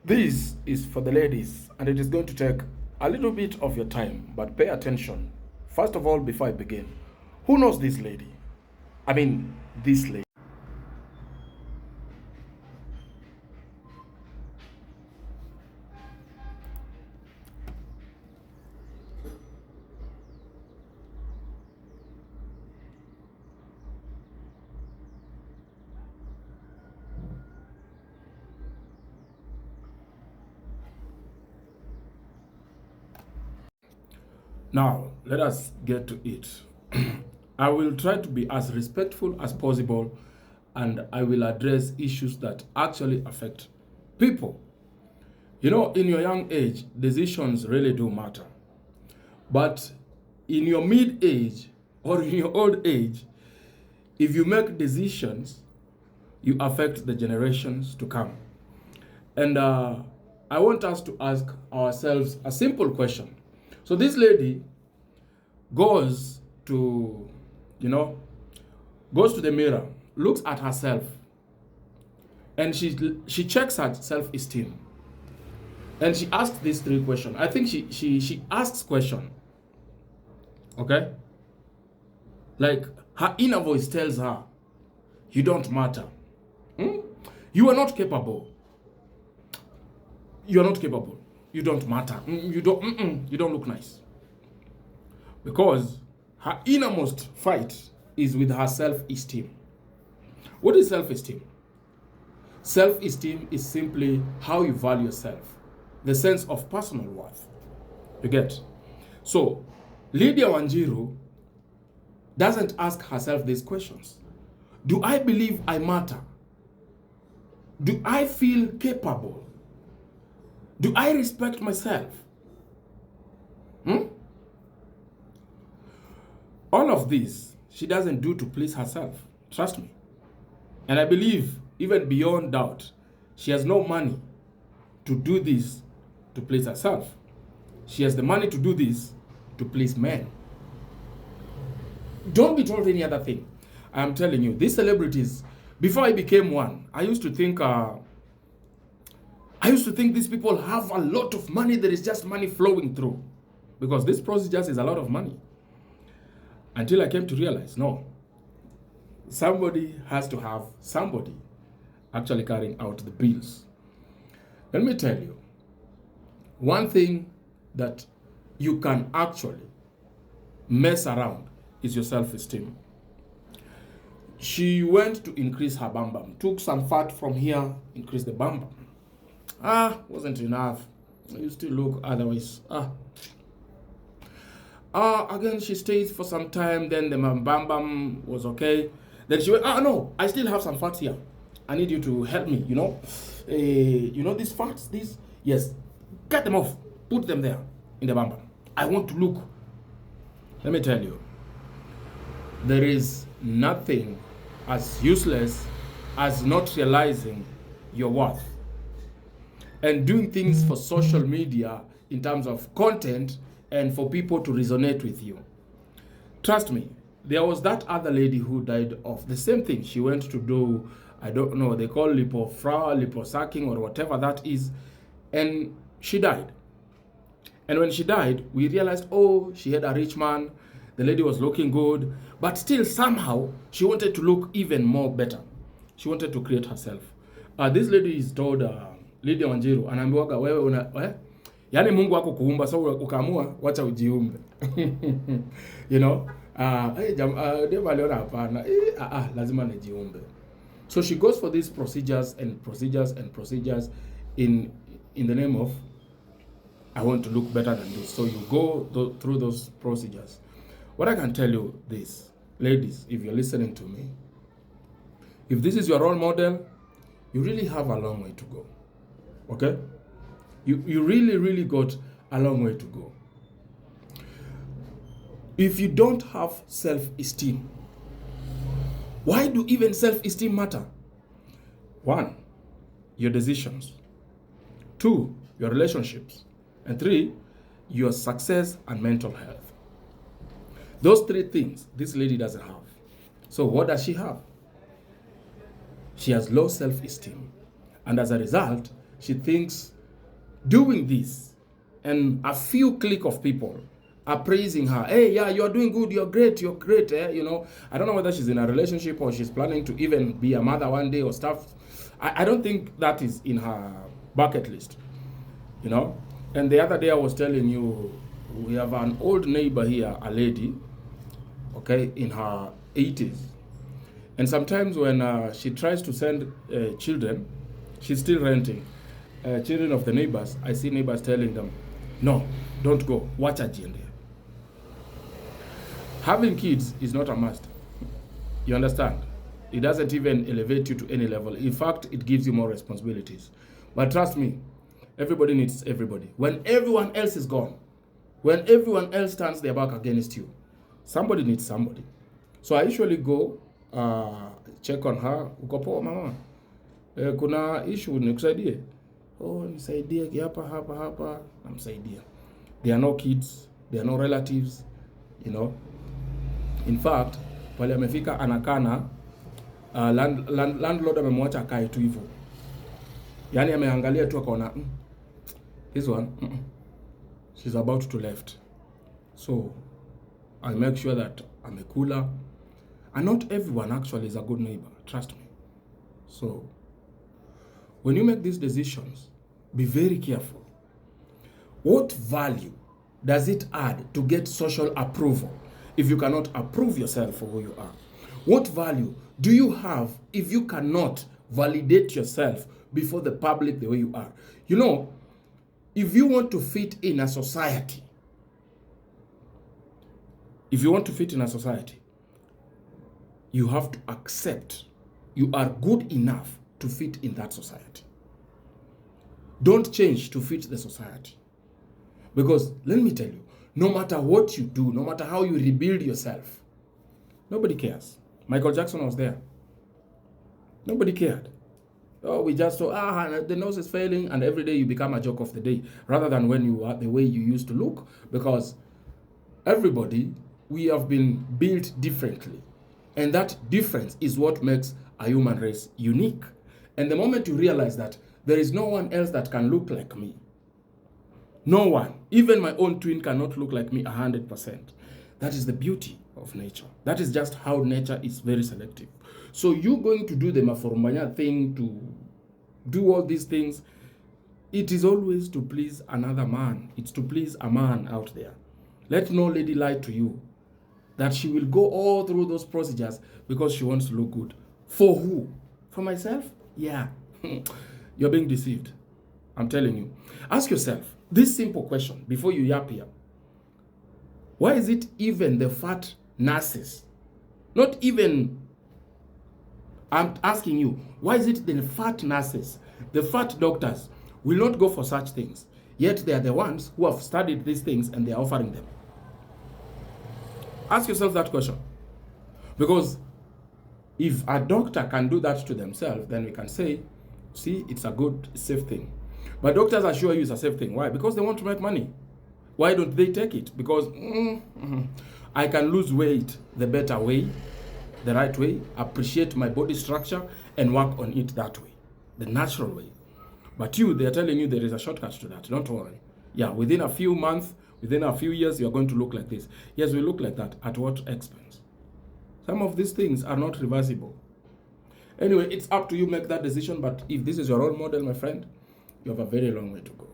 This is for the ladies, and it is going to take a little bit of your time, but pay attention. First of all, before I begin, who knows this lady? I mean, this lady. Now, let us get to it. I will try to be as respectful as possible, and I will address issues that actually affect people. You know, in your young age, decisions really do matter. But in your mid age or in your old age, if you make decisions, you affect the generations to come. And I want us to ask ourselves a simple question. So this lady goes to, goes to the mirror, looks at herself, and she checks her self-esteem. And she asks these three questions. I think she asks question. Okay? Like her inner voice tells her, you don't matter. You are not capable. You are not capable. You don't matter. You don't look nice. Because her innermost fight is with her self-esteem. What is self-esteem? Self-esteem is simply how you value yourself, the sense of personal worth. You get? So, Lydia Wanjiru doesn't ask herself these questions. Do I believe I matter? Do I feel capable? Do I respect myself? All of this, she doesn't do to please herself. Trust me. And I believe, even beyond doubt, she has no money to do this to please herself. She has the money to do this to please men. Don't be told any other thing. I'm telling you, these celebrities, before I became one, I used to think these people have a lot of money. There is just money flowing through. Because this process is a lot of money. Until I came to realize, no. Somebody has to have somebody actually carrying out the bills. Let me tell you, one thing that you can actually mess around is your self-esteem. She went to increase her bam bam, took some fat from here, increased the bam bam. Wasn't enough. You still look otherwise. Again, she stayed for some time, then the bam bam was okay. Then she went, no, I still have some fats here. I need you to help me, these fats, these, yes, cut them off, put them there in the bam bam. I want to look. Let me tell you, there is nothing as useless as not realizing your worth and doing things for social media in terms of content and for people to resonate with you. Trust me, there was that other lady who died of the same thing. She went to do, I don't know, they call liposucking or whatever that is, and she died. And when she died, we realized, she had a rich man, the lady was looking good, but still somehow she wanted to look even more better. She wanted to create herself. This lady is told, Lydia Wanjiru, anaambiwaga wewe yani Mungu wako kuumba, so ukaamua wacha ujiumbe. Lazima nijiumbe. So she goes for these procedures in the name of, I want to look better than this. So you go through those procedures. What I can tell you this, ladies, if you're listening to me, if this is your role model, you really have a long way to go. Okay? You really got a long way to go. If you don't have self-esteem, why do even self-esteem matter? 1, your decisions. 2, your relationships. And 3, your success and mental health. Those 3 things this lady doesn't have. So what does she have? She has low self-esteem. And as a result, she thinks doing this, and a few clique of people are praising her. Hey, yeah, you're doing good, you're great, eh? You know, I don't know whether she's in a relationship or she's planning to even be a mother one day or stuff. I don't think that is in her bucket list, you know. And the other day I was telling you, we have an old neighbor here, a lady, okay, in her 80s. And sometimes when she tries to send children, she's still renting, children of the neighbors. I see neighbors telling them, no, don't go, watch a GND. Having kids is not a must. You understand? It doesn't even elevate you to any level. In fact, it gives you more responsibilities. But trust me, everybody needs everybody. When everyone else is gone, when everyone else turns their back against you, somebody needs somebody. So I usually go check on her. Uko poa mama? Kuna issue nikusaidie? Oh, nisaidie hapa. Namsaidia. There are no kids, there are no relatives, you know. In fact, pale amefika anakana landlord amemwacha akae tu hivyo. Yaani ameangalia tu akaona this one she's about to left. So I make sure that amekula. And not everyone actually is a good neighbor, trust me. So when you make these decisions, be very careful. What value does it add to get social approval if you cannot approve yourself for who you are? What value do you have if you cannot validate yourself before the public the way you are? You know, if you want to fit in a society, you have to accept you are good enough to fit in that society. Don't change to fit the society. Because let me tell you, no matter what you do, no matter how you rebuild yourself, nobody cares. Michael Jackson was there. Nobody cared. Oh, we just saw, the nose is failing, and every day you become a joke of the day, rather than when you are the way you used to look. Because everybody, we have been built differently. And that difference is what makes a human race unique. And the moment you realize that there is no one else that can look like me, no one, even my own twin cannot look like me 100%. That is the beauty of nature. That is just how nature is very selective. So you going to do the maforumanya thing, to do all these things, it is always to please another man. It's to please a man out there. Let no lady lie to you that she will go all through those procedures because she wants to look good. For who? For myself? Yeah. You're being deceived. I'm telling you. Ask yourself this simple question before you yap here. Why is it even the fat nurses, not even, I'm asking you, why is it the fat nurses, the fat doctors will not go for such things, yet they are the ones who have studied these things and they are offering them? Ask yourself that question. Because if a doctor can do that to themselves, then we can say, see, it's a good, safe thing. But doctors assure you it's a safe thing. Why? Because they want to make money. Why don't they take it? Because I can lose weight the better way, the right way, appreciate my body structure, and work on it that way, the natural way. But they're telling you there is a shortcut to that. Don't worry. Yeah, within a few months, within a few years, you're going to look like this. Yes, we look like that. At what expense? Some of these things are not reversible. Anyway, it's up to you, make that decision. But if this is your role model, my friend, you have a very long way to go.